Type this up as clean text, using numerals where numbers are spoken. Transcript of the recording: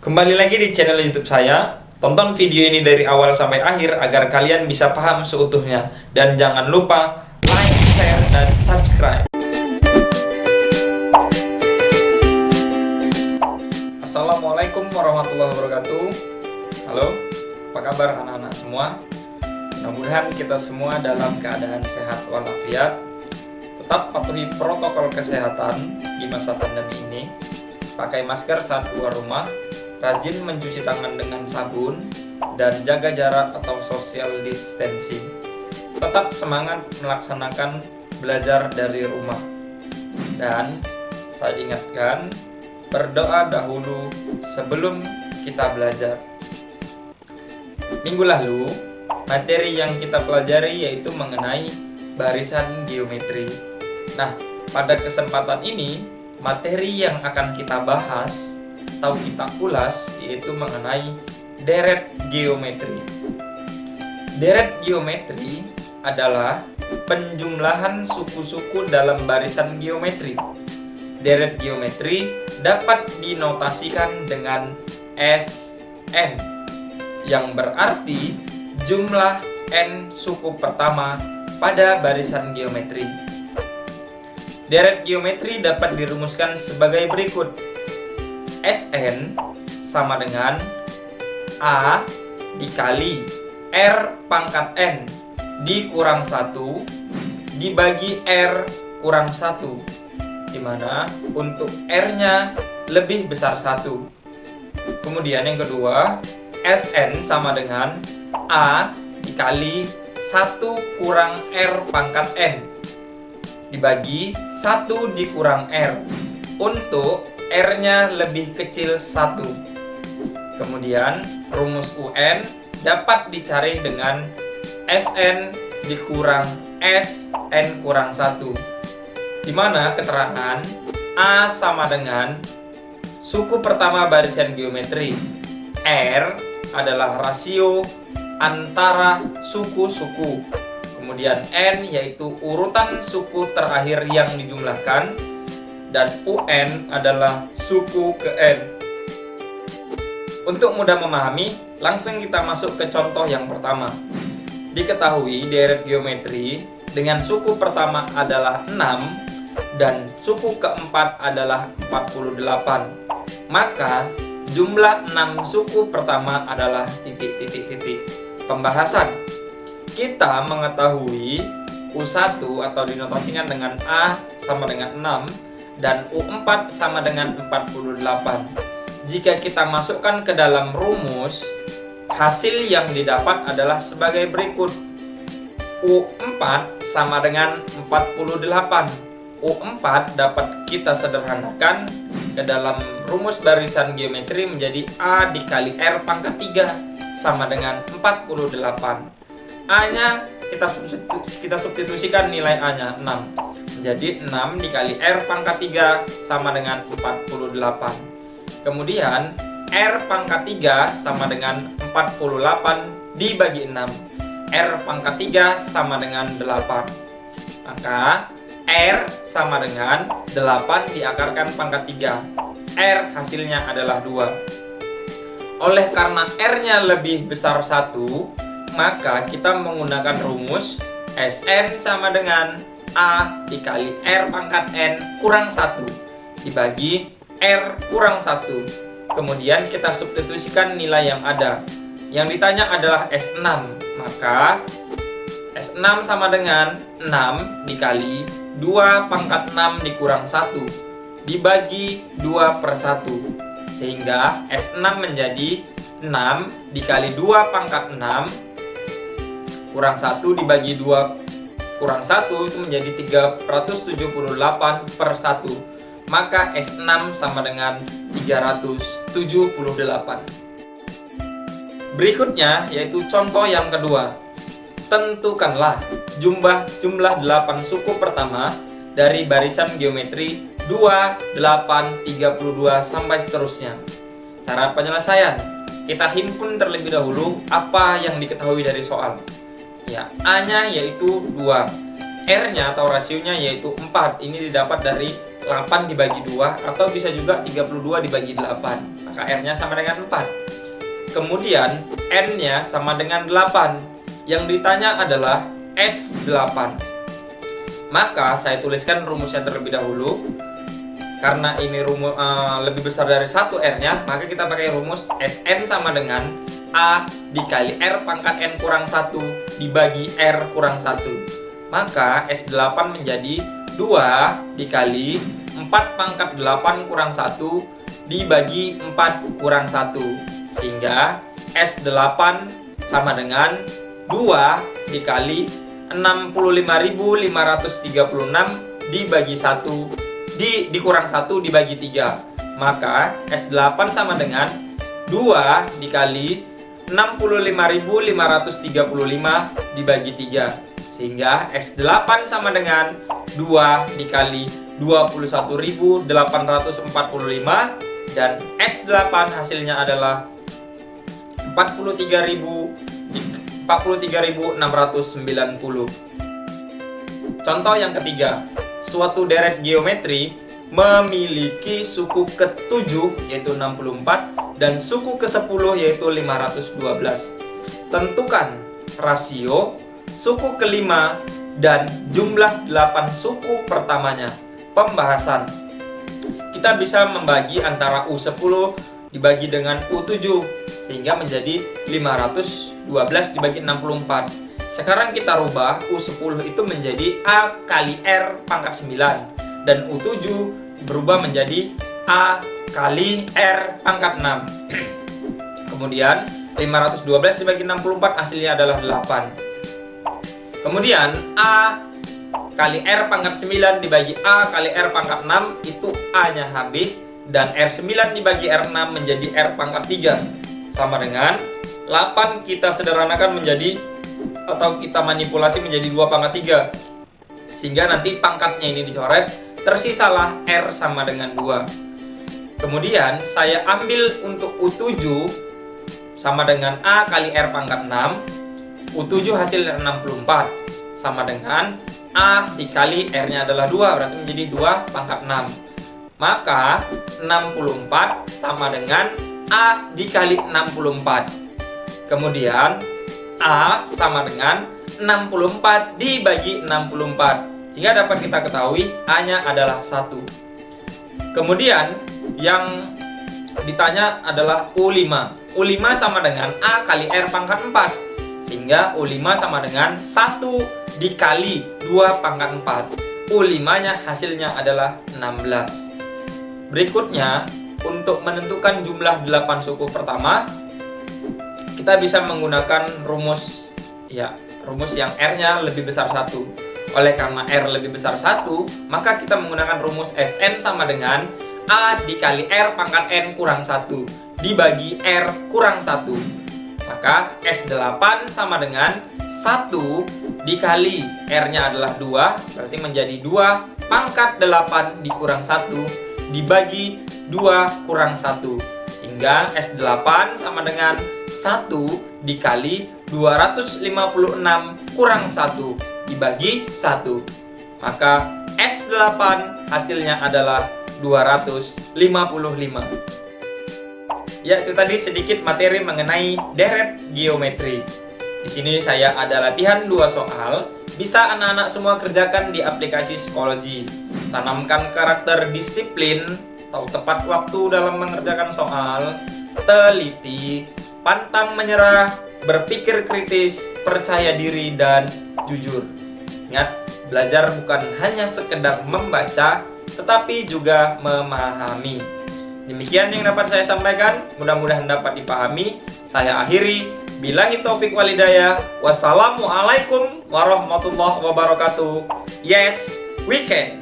Kembali lagi di channel YouTube saya. Tonton video ini dari awal sampai akhir agar kalian bisa paham seutuhnya. Dan jangan lupa like, share, dan subscribe. Assalamualaikum warahmatullahi wabarakatuh. Halo, apa kabar anak-anak semua? Mudah-mudahan kita semua dalam keadaan sehat walafiat. Tetap patuhi protokol kesehatan di masa pandemi ini. Pakai masker saat keluar rumah, rajin mencuci tangan dengan sabun, dan jaga jarak atau social distancing. Tetap semangat melaksanakan belajar dari rumah. Dan saya ingatkan, berdoa dahulu sebelum kita belajar. Minggu lalu, materi yang kita pelajari yaitu mengenai barisan geometri. Nah, pada kesempatan ini, materi yang akan kita bahas atau kita ulas yaitu mengenai deret geometri. Deret geometri adalah penjumlahan suku-suku dalam barisan geometri. Deret geometri dapat dinotasikan dengan Sn, yang berarti jumlah n suku pertama pada barisan geometri. Deret geometri dapat dirumuskan sebagai berikut. Sn sama dengan A dikali R pangkat N dikurang 1 dibagi R kurang 1, dimana untuk R-nya lebih besar 1. Kemudian yang kedua, Sn sama dengan A dikali 1 kurang R pangkat N dibagi 1 dikurang R untuk R-nya lebih kecil 1. Kemudian rumus UN dapat dicari dengan Sn dikurang Sn kurang 1, di mana keterangan A sama dengan suku pertama barisan geometri. R adalah rasio antara suku-suku. Kemudian N yaitu urutan suku terakhir yang dijumlahkan, dan UN adalah suku ke N. Untuk mudah memahami, langsung kita masuk ke contoh yang pertama. Diketahui deret geometri dengan suku pertama adalah 6 dan suku keempat adalah 48. Maka jumlah 6 suku pertama adalah titik-titik-titik. Pembahasan. Kita mengetahui U1 atau dinotasikan dengan A sama dengan 6 dan U4 sama dengan 48. Jika kita masukkan ke dalam rumus, hasil yang didapat adalah sebagai berikut. U4 sama dengan 48. U4 dapat kita sederhanakan ke dalam rumus barisan geometri menjadi A dikali R pangkat 3 sama dengan 48. A-nya kita substitusikan nilai A-nya 6. Jadi 6 dikali R pangkat 3 sama dengan 48. Kemudian R pangkat 3 sama dengan 48 dibagi 6. R pangkat 3 sama dengan 8. Maka R sama dengan 8 diakarkan pangkat 3. R hasilnya adalah 2. Oleh karena R-nya lebih besar 1, maka kita menggunakan rumus Sn sama dengan A dikali R pangkat N kurang 1 dibagi R kurang 1. Kemudian kita substitusikan nilai yang ada. Yang ditanya adalah S6. Maka S6 sama dengan 6 dikali 2 pangkat 6 dikurang 1 dibagi 2 per 1. Sehingga S6 menjadi 6 dikali 2 pangkat 6 kurang 1 dibagi 2 kurang 1 itu menjadi 378 per 1. Maka S6 sama dengan 378. Berikutnya yaitu contoh yang kedua. Tentukanlah jumlah 8 suku pertama dari barisan geometri 2, 8, 32 sampai seterusnya. Cara penyelesaian, kita himpun terlebih dahulu apa yang diketahui dari soal. Ya, A-nya yaitu 2, R-nya atau rasionya yaitu 4. Ini didapat dari 8 dibagi 2 atau bisa juga 32 dibagi 8. maka R-nya sama dengan 4. Kemudian N-nya sama dengan 8. Yang ditanya adalah S8. Maka saya tuliskan rumusnya terlebih dahulu. Karena ini rumus lebih besar dari 1 R-nya, maka kita pakai rumus Sn sama dengan A dikali R pangkat N kurang 1 dibagi R kurang 1. Maka S8 menjadi 2 dikali 4 pangkat 8 kurang 1 dibagi 4 kurang 1. Sehingga S8 sama dengan 2 dikali 65.536 dibagi 1 dikurang 1 dibagi 3. Maka S8 sama dengan 2 dikali 65.535 dibagi 3. Sehingga S8 sama dengan 2 dikali 21.845 dan S8 hasilnya adalah 43.690. Contoh yang ketiga, suatu deret geometri memiliki suku ke-7 yaitu 64 dan suku ke-10 yaitu 512. Tentukan rasio suku ke-5 dan jumlah 8 suku pertamanya. Pembahasan. Kita bisa membagi antara U10 dibagi dengan U7 sehingga menjadi 512 dibagi 64. Sekarang kita rubah U10 itu menjadi A kali R pangkat 9 dan U7 berubah menjadi A kali R pangkat 6. Kemudian 512 dibagi 64 hasilnya adalah 8. Kemudian A kali R pangkat 9 dibagi A kali R pangkat 6 itu A-nya habis dan R9 dibagi R6 menjadi R pangkat 3 sama dengan 8 kita sederhanakan menjadi atau kita manipulasi menjadi 2 pangkat 3 sehingga nanti pangkatnya ini dicoret, tersisalah R sama dengan 2. Kemudian saya ambil untuk U7 sama dengan A kali R pangkat 6. U7 hasilnya 64 sama dengan A dikali R-nya adalah 2, berarti menjadi 2 pangkat 6. Maka 64 sama dengan A dikali 64. Kemudian A sama dengan 64 dibagi 64 sehingga dapat kita ketahui A-nya adalah 1. Kemudian yang ditanya adalah U5. U5 sama dengan A kali R pangkat 4 sehingga U5 sama dengan 1 dikali 2 pangkat 4. U5 nya hasilnya adalah 16. Berikutnya untuk menentukan jumlah 8 suku pertama kita bisa menggunakan rumus yang R-nya lebih besar 1. Oleh karena R lebih besar 1, maka kita menggunakan rumus Sn sama dengan A dikali R pangkat N kurang 1 dibagi R kurang 1. Maka S8 sama dengan 1 dikali R-nya adalah 2, berarti menjadi 2 pangkat 8 dikurang 1 dibagi 2 kurang 1. Sehingga S8 sama dengan 1 dikali 256 kurang 1 dibagi 1. Maka S8 hasilnya adalah 255. Ya, itu tadi sedikit materi mengenai deret geometri. Di sini saya ada latihan 2 soal. Bisa anak-anak semua kerjakan di aplikasi Schoology. Tanamkan karakter disiplin atau tepat waktu dalam mengerjakan soal, teliti, pantang menyerah, berpikir kritis, percaya diri, dan jujur. Ingat, belajar bukan hanya sekedar membaca, tetapi juga memahami. Demikian yang dapat saya sampaikan, mudah-mudahan dapat dipahami. Saya akhiri, billahi taufik walhidayah. Wassalamualaikum warahmatullahi wabarakatuh. Yes, we can.